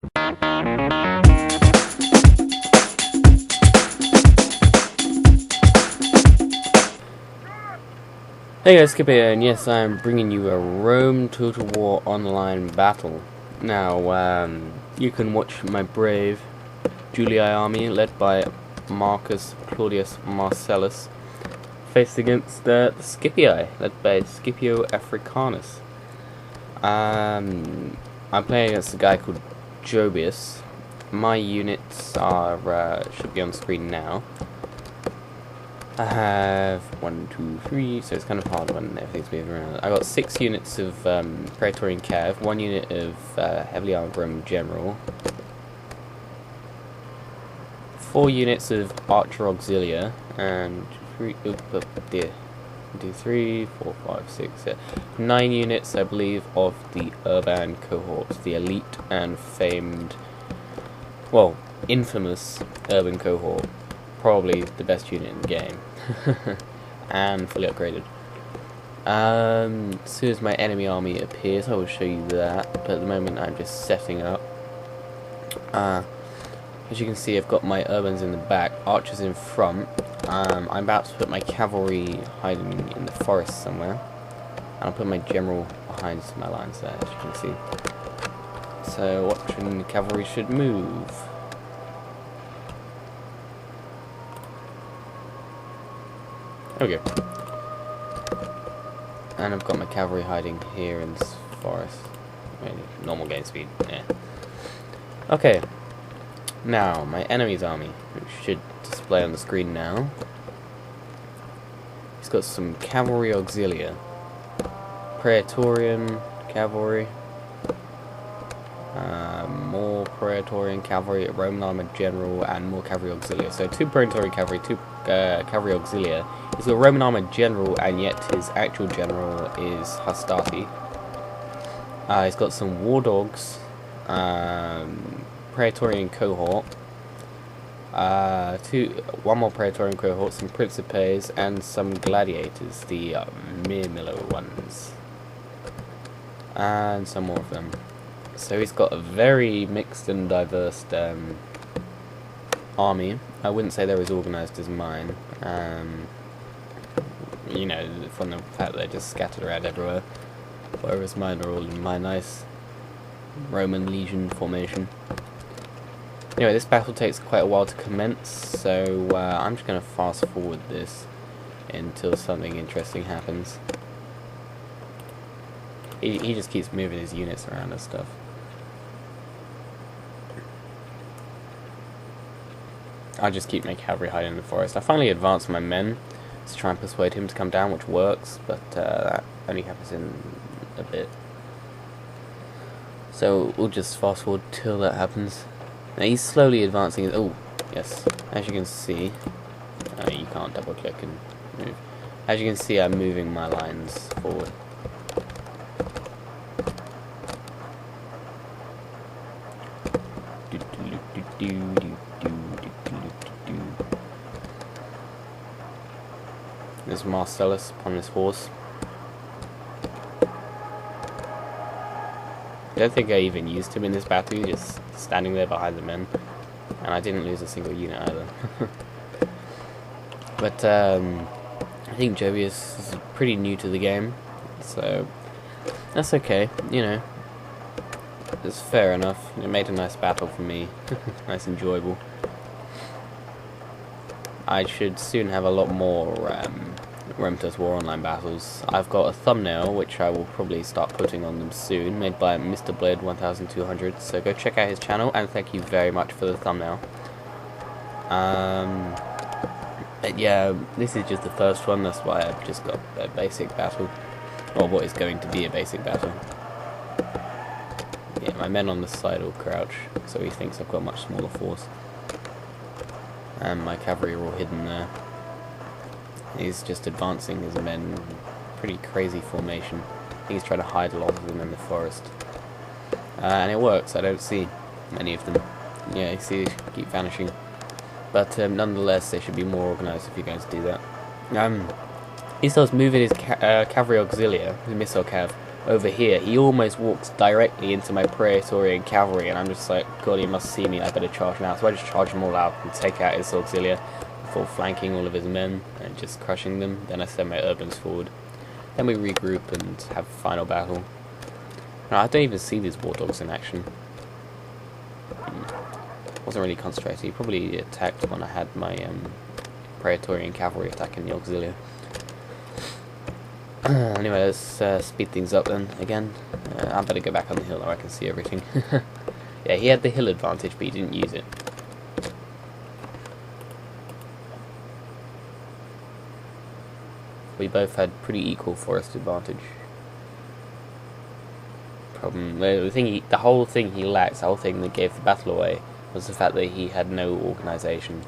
Hey guys, Scipio, and yes, I'm bringing you a Rome Total War online battle. Now, you can watch my brave Julii army, led by Marcus Claudius Marcellus, faced against the Scipii, led by Scipio Africanus. I'm playing against a guy called Jobius. My units are should be on screen now. I have 1, 2, 3, so it's kind of hard when everything's moving around. I got 6 units of Praetorian Cav, 1 unit of heavily armed Roman General, 4 units of Archer Auxilia, and 3, 4, 5, 6, 9 units, I believe, of the Urban cohort, the elite and famed, well, infamous Urban cohort. Probably the best unit in the game. And fully upgraded. As soon as my enemy army appears, I will show you that, but at the moment I'm just setting up. As you can see, I've got my urbans in the back, archers in front. I'm about to put my cavalry hiding in the forest somewhere, and I'll put my general behind my lines there, as you can see. So watching the cavalry should move. There we go. And I've got my cavalry hiding here in this forest. Normal game speed, yeah. Okay. Now, my enemy's army, which should display on the screen now. He's got some cavalry auxilia. Praetorian cavalry. More Praetorian cavalry, Roman armored general, and more cavalry auxilia. So 2 Praetorian cavalry, 2 cavalry auxilia. He's got a Roman armored general, and yet his actual general is Hastati. He's got some war dogs, Praetorian cohort, 1 more Praetorian cohort, some Principes, and some gladiators, the Mirmillo ones, and some more of them. So he's got a very mixed and diverse army. I wouldn't say they're as organised as mine. You know, from the fact that they're just scattered around everywhere. Whereas mine are all in my nice Roman legion formation. Anyway, this battle takes quite a while to commence, so I'm just going to fast forward this until something interesting happens. He just keeps moving his units around and stuff. I just keep my cavalry hiding in the forest. I finally advanced my men to try and persuade him to come down, which works, but that only happens in a bit. So we'll just fast forward till that happens. Now he's slowly advancing. Oh, yes. As you can see, you can't double click and move. As you can see, I'm moving my lines forward. There's Marcellus upon his horse. I don't think I even used him in this battle, just standing there behind the men. And I didn't lose a single unit either. But I think Jobius is pretty new to the game, so that's okay, you know. It's fair enough. It made a nice battle for me. Nice, enjoyable. I should soon have a lot more Rome Total War online battles. I've got a thumbnail, which I will probably start putting on them soon, made by Mr. Blade 1200, so go check out his channel, and thank you very much for the thumbnail. But yeah, this is just the first one, that's why I've just got a basic battle, or what is going to be a basic battle. Yeah, my men on the side will crouch, so he thinks I've got a much smaller force. And my cavalry are all hidden there. He's just advancing his men in pretty crazy formation. I think he's trying to hide a lot of them in the forest. And it works, I don't see many of them. Yeah, you see, they keep vanishing. But nonetheless, they should be more organised if you're going to do that. He starts moving his cavalry auxilia, his missile cav, over here, he almost walks directly into my Praetorian cavalry, and I'm just like, God, he must see me, I better charge now. So I just charge them all out and take out his auxilia before flanking all of his men and just crushing them. Then I send my urbans forward. Then we regroup and have a final battle. Now, I don't even see these war dogs in action. Wasn't really concentrated. He probably attacked when I had my Praetorian cavalry attacking the auxilia. Anyway, let's speed things up then again. I better go back on the hill where I can see everything. Yeah, he had the hill advantage, but he didn't use it. We both had pretty equal forest advantage. The whole thing he lacked, the whole thing that gave the battle away, was the fact that he had no organisation.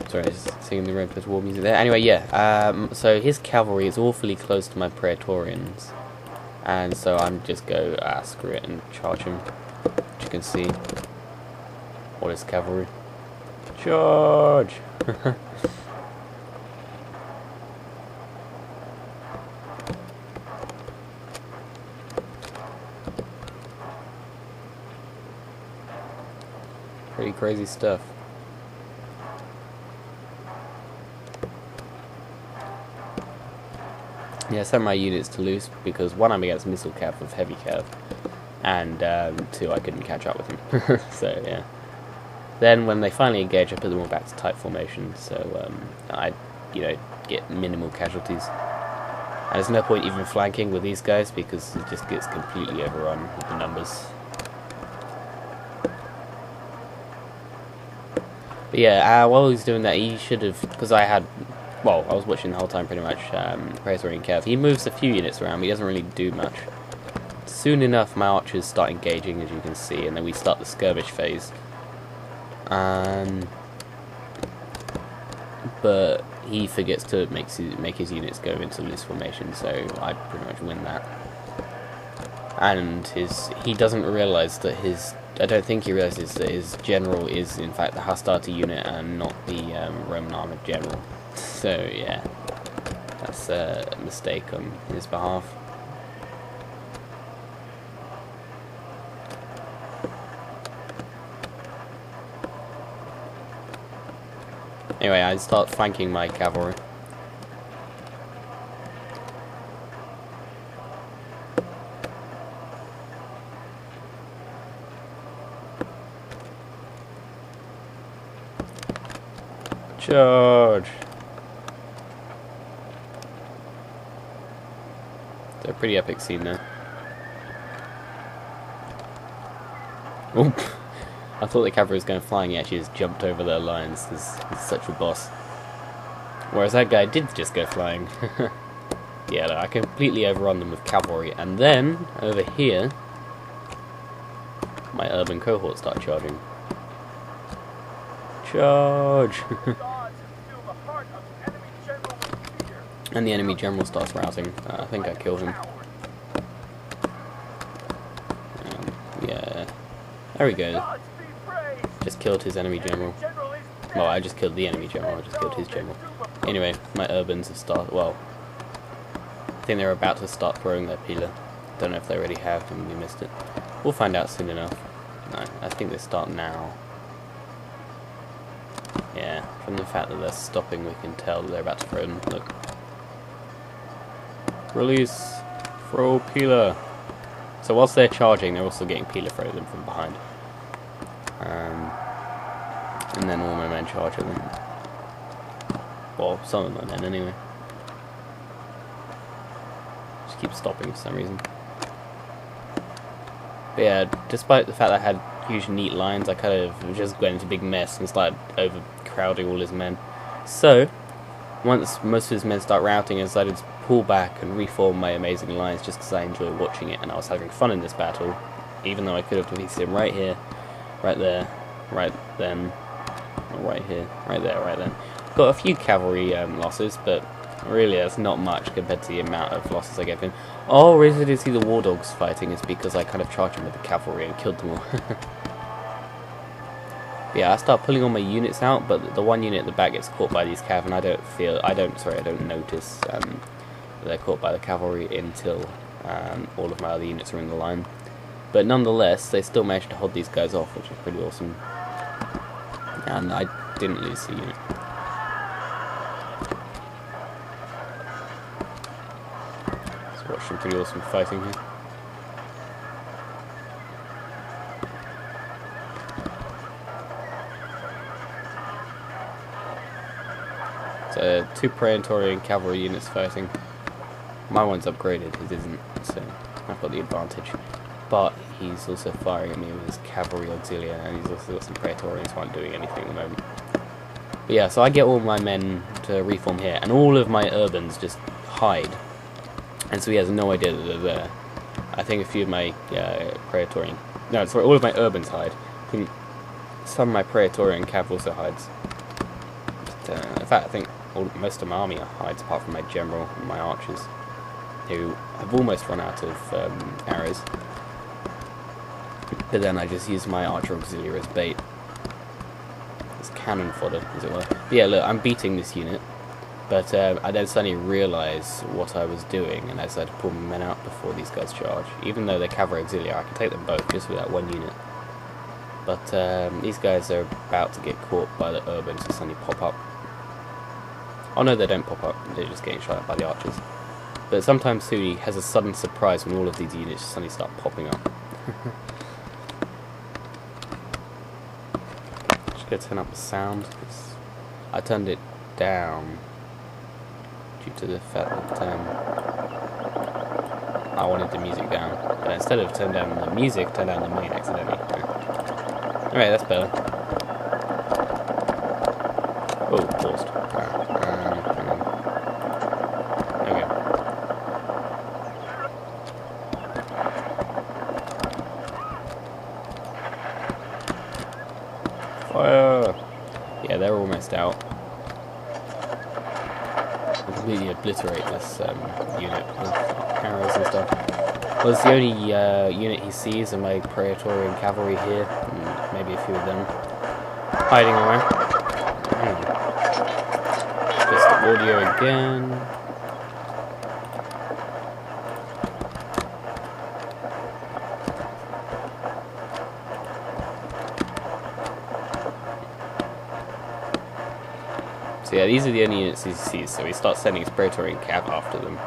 Sorry, I was just singing the Red War music there. Anyway, yeah, so his cavalry is awfully close to my Praetorians. And so I'm just go, screw it, and charge him. As you can see, all his cavalry. Charge! Pretty crazy stuff. Yeah, I sent my units to loose because one, I'm against missile cav with heavy cav, and two, I couldn't catch up with him. So yeah. Then when they finally engage, I put them all back to tight formation, so I, get minimal casualties. And there's no point even flanking with these guys because it just gets completely overrun with the numbers. But yeah, while he was doing that, he should have, because I was watching the whole time pretty much, Praetorian Cav. He moves a few units around, but he doesn't really do much. Soon enough, my archers start engaging, as you can see, and then we start the skirmish phase. But he forgets to make his units go into loose formation, so I pretty much win that. And he doesn't realise that I don't think he realises that his general is in fact the hostility unit and not the Roman armoured general. So yeah, that's a mistake on his behalf. Anyway, I start flanking my cavalry. Charge! It's a pretty epic scene there. Oop! I thought the cavalry was going flying, he actually just jumped over their lines, because he's such a boss. Whereas that guy did just go flying. Yeah, look, I completely overrun them with cavalry, and then, over here, my urban cohort start charging. Charge! And the enemy general starts routing. I think I killed him. Yeah. There we go. Just killed his enemy general. Well, I just killed the enemy general, I just killed his general. Anyway, my urbans have started, well, I think they're about to start throwing their pila. Don't know if they already have and we missed it. We'll find out soon enough. No, I think they start now. Yeah, from the fact that they're stopping we can tell that they're about to throw them. Look. Release! Throw pila! So whilst they're charging, they're also getting pila thrown them from behind. And then all my men charge at them. Well, some of my men anyway. Just keep stopping for some reason. But yeah, despite the fact that I had huge neat lines, I kind of just went into a big mess and started overcrowding all his men. So, once most of his men start routing, I decided to pull back and reform my amazing lines just because I enjoy watching it and I was having fun in this battle, even though I could have defeated him right here, right there, right then, or right here, right there, right then. Got a few cavalry losses, but Really, that's not much compared to the amount of losses I gave him. Oh, reason I didn't see the war dogs fighting is because I kind of charged him with the cavalry and killed them all. Yeah, I start pulling all my units out, but the one unit at the back gets caught by these cav, and I don't notice that they're caught by the cavalry until all of my other units are in the line. But nonetheless, they still managed to hold these guys off, which is pretty awesome. And I didn't lose the unit. So watch some pretty awesome fighting here. So 2 Praetorian cavalry units fighting. My one's upgraded, his isn't, so I've got the advantage. But he's also firing at me with his cavalry auxiliary, and he's also got some Praetorians who aren't doing anything at the moment. But yeah, so I get all my men to reform here, and all of my urbans just hide. And so he has no idea that they're there. I think a few of my Praetorian... No, sorry, all of my urbans hide. I think some of my Praetorian cav also hides. But, in fact, I think most of my army hides, apart from my general and my archers, who have almost run out of arrows. But then I just use my archer auxiliary as bait. As cannon fodder, as it were. But yeah, look, I'm beating this unit. But I then suddenly realised what I was doing, and I decided to pull my men out before these guys charge. Even though they're cavalry auxiliary, I can take them both just with that one unit. But these guys are about to get caught by the urbans who suddenly pop up. Oh no, they don't pop up, they're just getting shot at by the archers. But sometimes Julii has a sudden surprise when all of these units suddenly start popping up. Just gonna turn up the sound, because I turned it down due to the fact that I wanted the music down. But instead of turn down the music, turn down the main accidentally. Alright, that's better. Oh, paused. Fire! Yeah, they're almost out. I'll completely obliterate this unit with arrows and stuff. Well, it's the only unit he sees of my Praetorian cavalry here, and maybe a few of them hiding away. Just audio again. So yeah, these are the only units he sees, so he starts sending his Praetorian cav after them.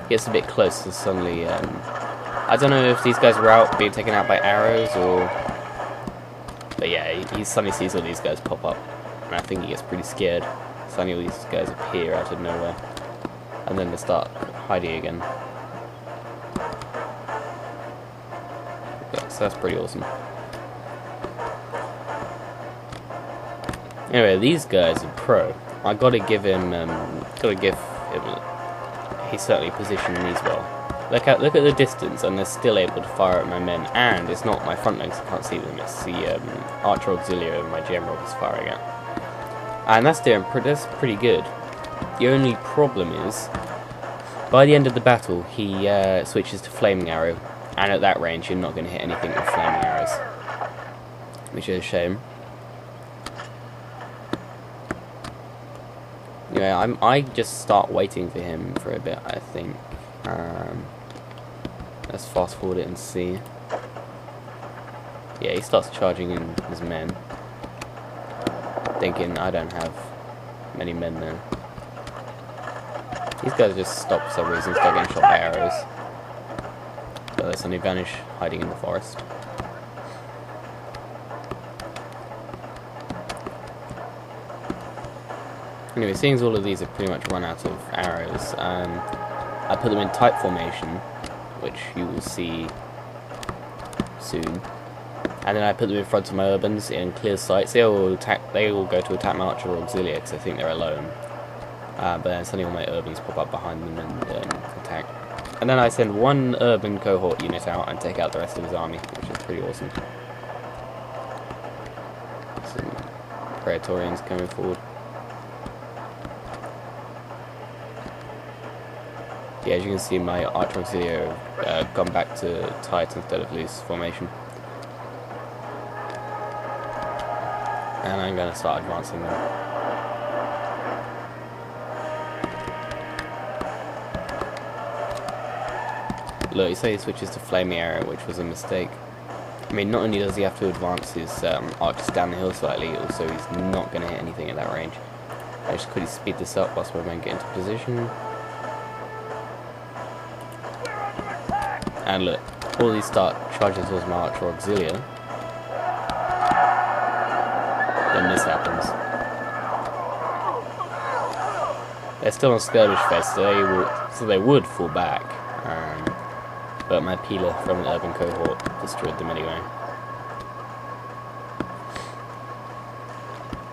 Gets a bit close and suddenly, I don't know if these guys were out being taken out by arrows or... But yeah, he suddenly sees all these guys pop up, and I think he gets pretty scared. Suddenly all these guys appear out of nowhere, and then they start hiding again. Yeah, so that's pretty awesome. Anyway, these guys are pro. I gotta give him, he's certainly positioned these well. Look at the distance, and they're still able to fire at my men, and it's not my front legs, I can't see them, it's the archer auxiliary my general is firing at. And that's pretty good. The only problem is, by the end of the battle, he switches to flaming arrow, and at that range you're not going to hit anything with flaming arrows. Which is a shame. Yeah, I just start waiting for him for a bit, I think. Let's fast forward it and see. Yeah, he starts charging in his men. Thinking I don't have many men there. These guys just stop for some reason, start getting shot by arrows. But they suddenly vanish, hiding in the forest. Anyway, seeing as all of these have pretty much run out of arrows, I put them in type formation, which you will see soon. And then I put them in front of my urbans in clear sight. So they all go to attack my archer auxiliary because I think they're alone. But then suddenly all my urbans pop up behind them and attack. And then I send one urban cohort unit out and take out the rest of his army, which is pretty awesome. Some Praetorians coming forward. Yeah, as you can see, my archer auxiliary gone back to tight instead of loose formation. And I'm going to start advancing them. Look, you say he switches to flaming arrow, which was a mistake. I mean, not only does he have to advance his archers down the hill slightly, also he's not going to hit anything at that range. I just quickly speed this up whilst my men get into position. And look, all these start charging towards my archer auxiliary. Then this happens. They're still on skirmish phase, so they would fall back. But my peeler from the urban cohort destroyed them anyway.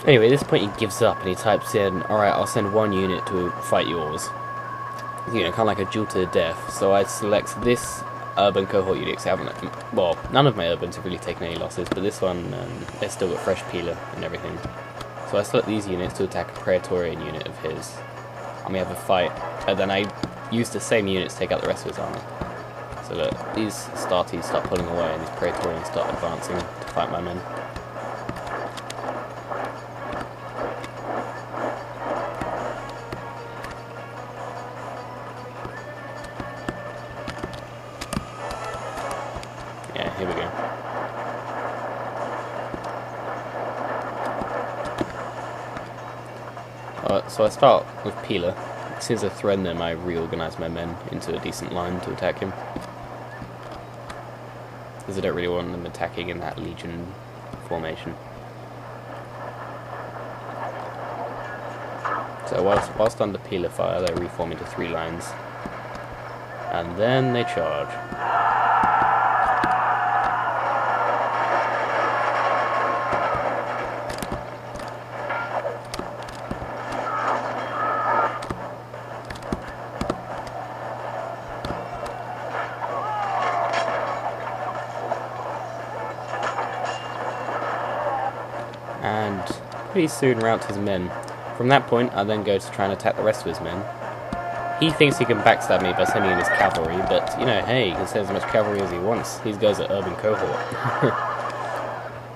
Anyway, at this point he gives up and he types in, alright, I'll send one unit to fight yours. You know, kind of like a duel to the death. So I select this urban cohort unit. Well, none of my urbans have really taken any losses, but this one, they've still got fresh peeler and everything. So I select these units to attack a Praetorian unit of his. And we have a fight, and then I use the same units to take out the rest of his army. So look, these Astartes start pulling away and these Praetorians start advancing to fight my men. Yeah, here we go. So I start with Peeler. As soon as I threaten them, I reorganize my men into a decent line to attack him. Because I don't really want them attacking in that legion formation. So whilst under Peeler fire, they reform into 3 lines. And then they charge. And pretty soon rout his men. From that point, I then go to try and attack the rest of his men. He thinks he can backstab me by sending in his cavalry, but, you know, hey, he can send as much cavalry as he wants. These guys are urban cohort.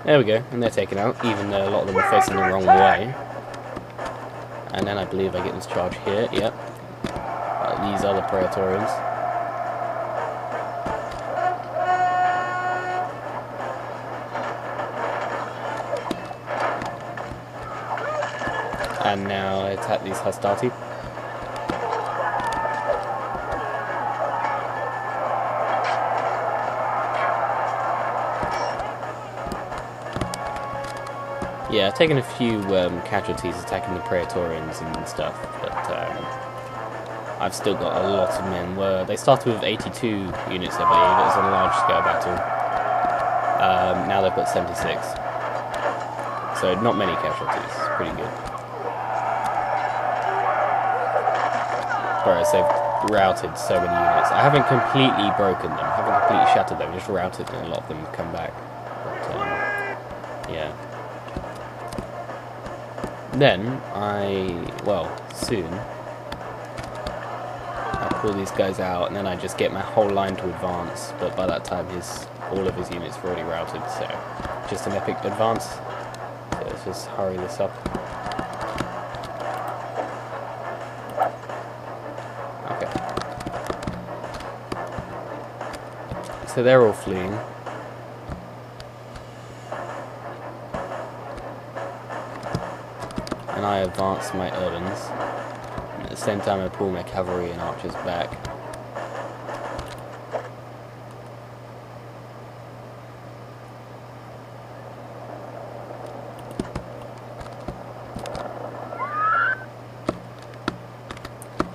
There we go, and they're taken out, even though a lot of them are facing the wrong way. And then I believe I get this charge here, yep. These are the Praetorians. And now I attack these Hastati. Yeah, I've taken a few casualties attacking the Praetorians and stuff, but I've still got a lot of men. They started with 82 units, I believe. It was a large-scale battle. Now they've got 76. So not many casualties. Pretty good. Whereas they've routed so many units. I haven't completely broken them, I haven't completely shattered them, just routed them, and a lot of them have come back. But, yeah. Then, soon, I pull these guys out, and then I just get my whole line to advance, but by that time all of his units are already routed, so just an epic advance. So let's just hurry this up. So they're all fleeing. And I advance my urbans. And at the same time I pull my cavalry and archers back.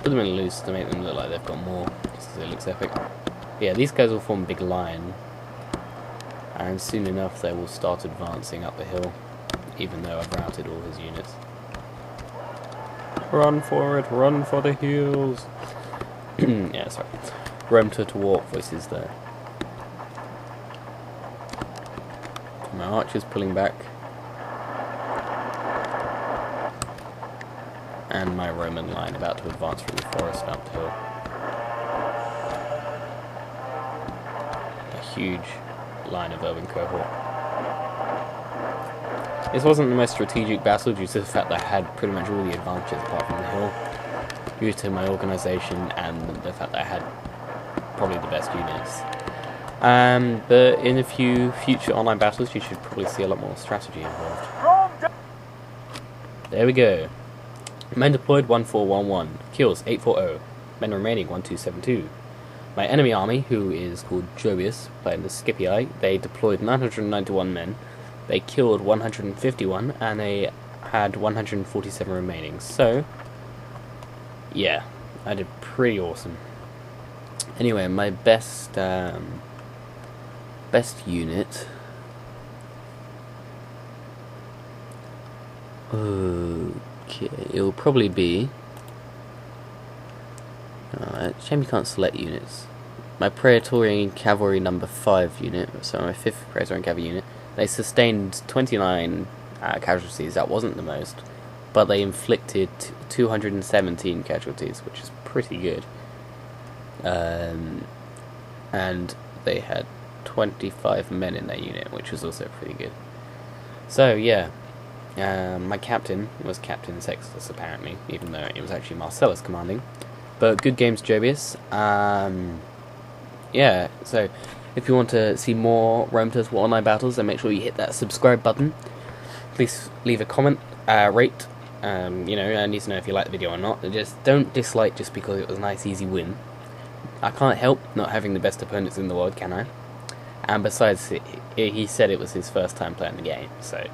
Put them in loose to make them look like they've got more, just because it looks epic. Yeah, these guys will form a big line, and soon enough they will start advancing up the hill, even though I've routed all his units. Run for it, run for the hills! Yeah, sorry. Rome to walk voices there. My archers pulling back. And my Roman line about to advance from the forest up the hill. huge line of urban cohort. This wasn't the most strategic battle due to the fact that I had pretty much all the advantages apart from the hill, due to my organisation and the fact that I had probably the best units. But in a few future online battles you should probably see a lot more strategy involved. There we go. Men deployed 1411, kills 840, men remaining 1272. My enemy army, who is called Jobius, playing the Scipii, they deployed 991 men, they killed 151, and they had 147 remaining. So, yeah, I did pretty awesome. Anyway, my best unit. Okay, it'll probably be. Shame you can't select units. My Praetorian Cavalry number 5 unit, so my 5th Praetorian Cavalry unit, they sustained 29 casualties. That wasn't the most, but they inflicted 217 casualties, which is pretty good. And they had 25 men in their unit, which was also pretty good. So yeah, my captain was Captain Sextus apparently, even though it was actually Marcellus commanding. But good games, Jobius. Yeah, so if you want to see more Rome Tours War Online battles, then make sure you hit that subscribe button. Please leave a comment, rate. I need to know if you like the video or not. Just don't dislike just because it was a nice easy win. I can't help not having the best opponents in the world, can I? And besides, he said it was his first time playing the game, so...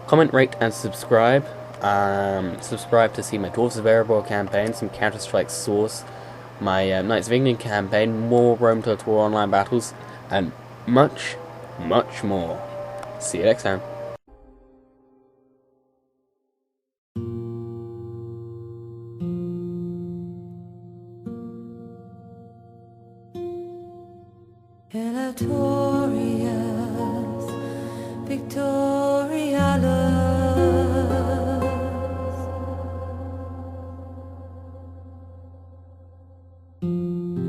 comment, rate, and subscribe. Subscribe to see my Dwarves of Erebor campaign, some Counter-Strike Source, my Knights of England campaign, more Rome Tour Online battles, and much, much more. See you next time. Victorialus,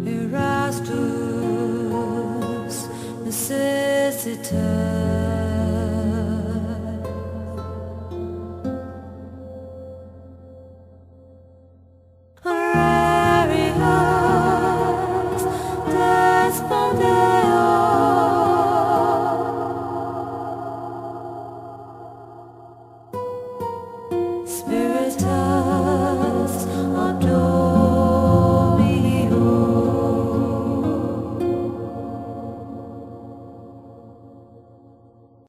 Erastus, necessitas.